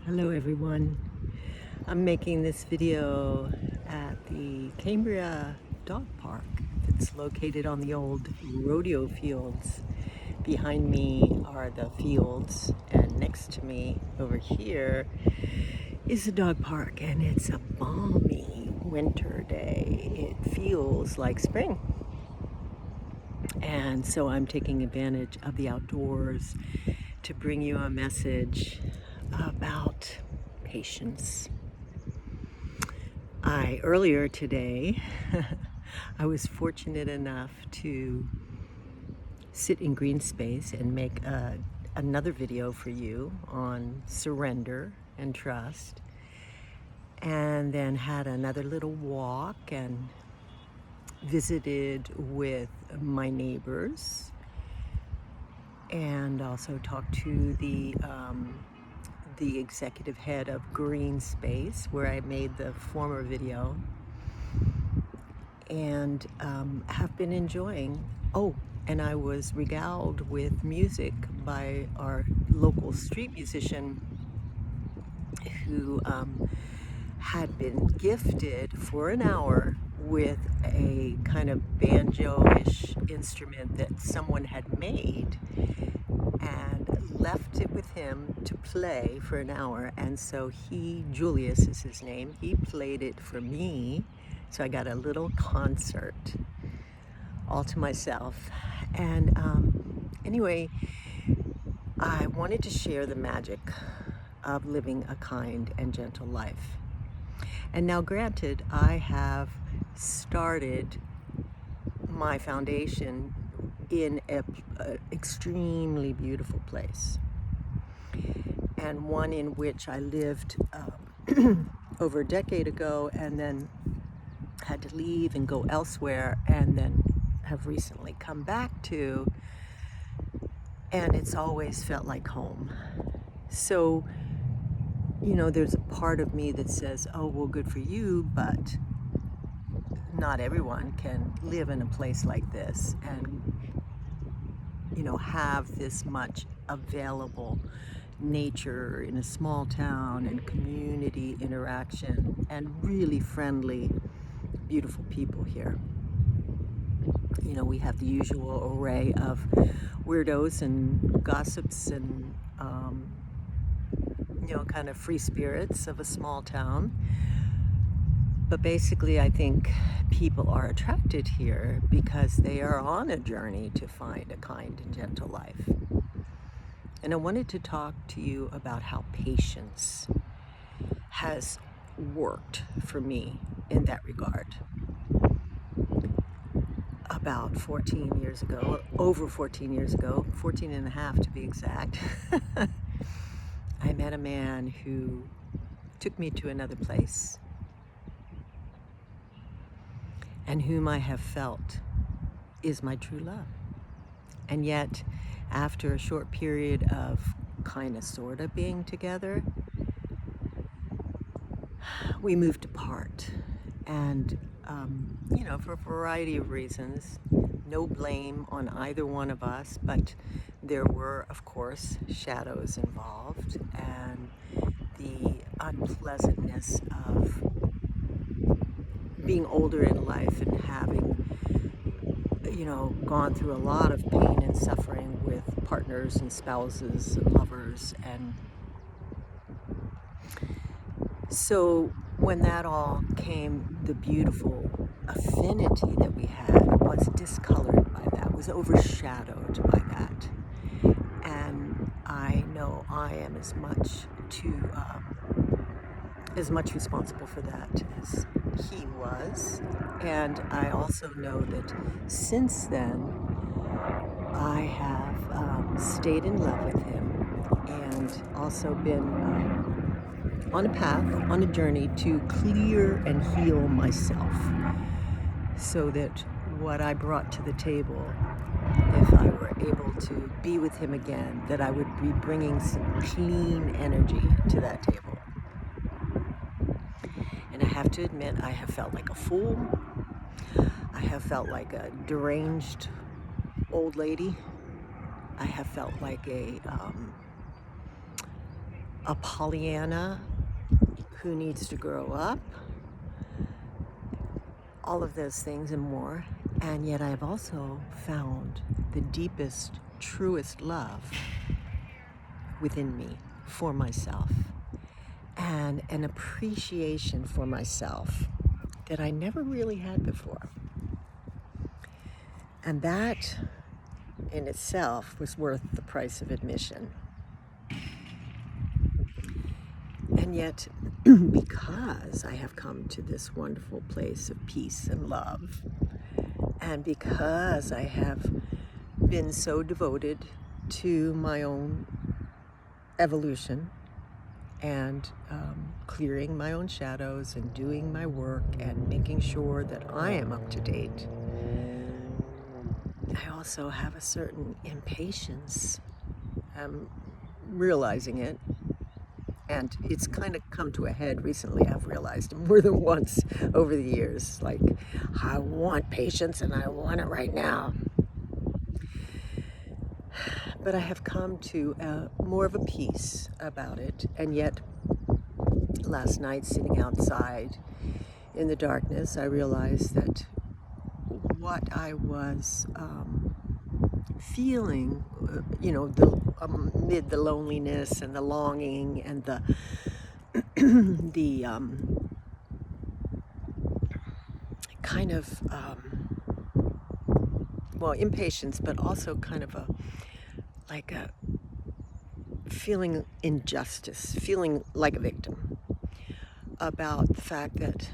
Hello everyone. I'm making this video at the Cambria Dog Park that's located on the old rodeo fields. Behind me are the fields, and next to me over here is the dog park, and it's a balmy winter day. It feels like spring. And so I'm taking advantage of the outdoors to bring you a message about patience. Earlier today, I was fortunate enough to sit in green space and make another video for you on surrender and trust, and then had another little walk and visited with my neighbors, and also talked to the executive head of Green Space, where I made the former video, and have been enjoying. Oh, and I was regaled with music by our local street musician who had been gifted for an hour with a kind of banjo-ish instrument that someone had made, and left it with him to play for an hour. And so Julius is his name, he played it for me. So I got a little concert all to myself. And anyway, I wanted to share the magic of living a kind and gentle life. And now granted, I have started my foundation in an extremely beautiful place, and one in which I lived over a decade ago, and then had to leave and go elsewhere, and then have recently come back to, and it's always felt like home. So, there's a part of me that says, oh, well, good for you, but not everyone can live in a place like this and have this much available nature in a small town, and community interaction, and really friendly, beautiful people here. We have the usual array of weirdos and gossips and kind of free spirits of a small town. But basically, I think people are attracted here because they are on a journey to find a kind and gentle life. And I wanted to talk to you about how patience has worked for me in that regard. About 14 years ago, over 14 years ago, 14 and a half to be exact, I met a man who took me to another place, and whom I have felt is my true love. And yet, after a short period of kind of sort of being together, we moved apart. And, for a variety of reasons, no blame on either one of us, but there were, of course, shadows involved, and the unpleasantness of being older in life and having, gone through a lot of pain and suffering with partners and spouses and lovers. And so when that all came, the beautiful affinity that we had was discolored by that, was overshadowed by that. And I know I am as much responsible for that as he was. And I also know that since then I have stayed in love with him, and also been on a path, on a journey to clear and heal myself, so that what I brought to the table, if I were able to be with him again, that I would be bringing some clean energy to that table. And I have to admit, I have felt like a fool. I have felt like a deranged old lady. I have felt like a Pollyanna who needs to grow up, all of those things and more. And yet I've also found the deepest, truest love within me for myself, and an appreciation for myself that I never really had before. And that in itself was worth the price of admission. And yet, because I have come to this wonderful place of peace and love, and because I have been so devoted to my own evolution and clearing my own shadows and doing my work and making sure that I am up to date, I also have a certain impatience. I'm realizing it, and it's kind of come to a head recently. I've realized more than once over the years, like, I want patience and I want it right now. But I have come to more of a peace about it. And yet, last night, sitting outside in the darkness, I realized that what I was feeling, amid the loneliness and the longing and the the kind of impatience, but also kind of a feeling injustice, feeling like a victim about the fact that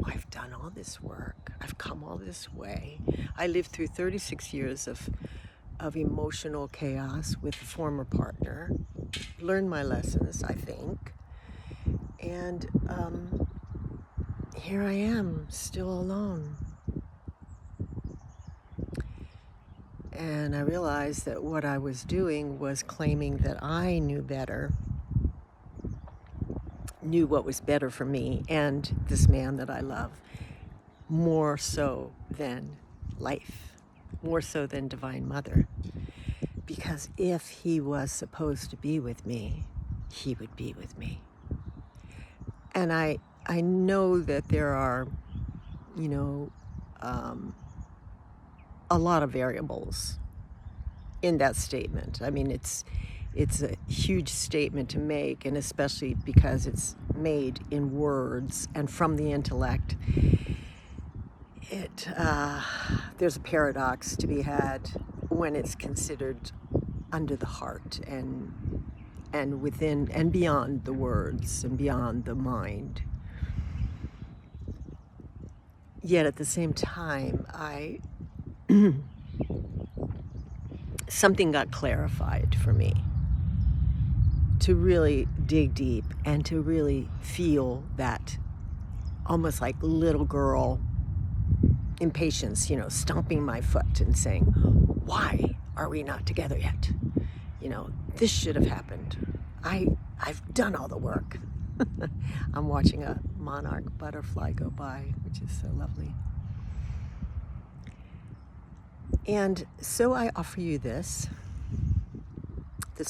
I've done all this work, I've come all this way. I lived through 36 years of emotional chaos with a former partner, learned my lessons, I think, and here I am, still alone. And I realized that what I was doing was claiming that I knew better, knew what was better for me and this man that I love, more so than life, more so than Divine Mother. Because if he was supposed to be with me, he would be with me. And I know that there are, a lot of variables in that statement. I mean, it's a huge statement to make, and especially because it's made in words and from the intellect. There's a paradox to be had when it's considered under the heart and within and beyond the words and beyond the mind. Yet at the same time, something got clarified for me to really dig deep and to really feel that almost like little girl impatience, stomping my foot and saying, why are we not together yet? This should have happened. I've done all the work. I'm watching a monarch butterfly go by, which is so lovely. And so I offer you this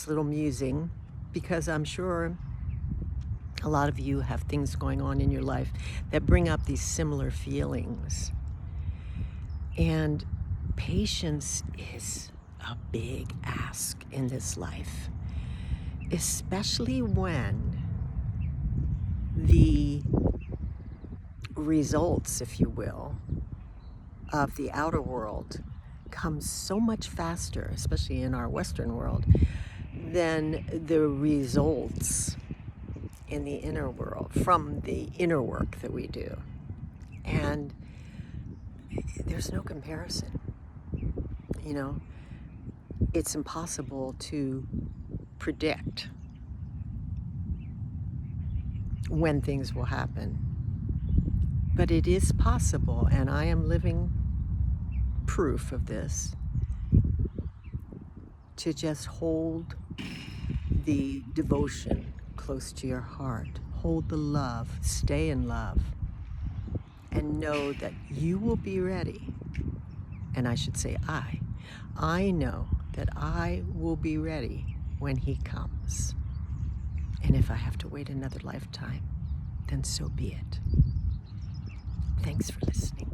little musing, because I'm sure a lot of you have things going on in your life that bring up these similar feelings. And patience is a big ask in this life, especially when the results, if you will, of the outer world come so much faster, especially in our Western world, than the results in the inner world from the inner work that we do. And there's no comparison. It's impossible to predict when things will happen. But it is possible, and I am living proof of this, to just hold the devotion close to your heart. Hold the love, stay in love, and know that you will be ready. And I should say I know that I will be ready when he comes. And if I have to wait another lifetime, then so be it. Thanks for listening.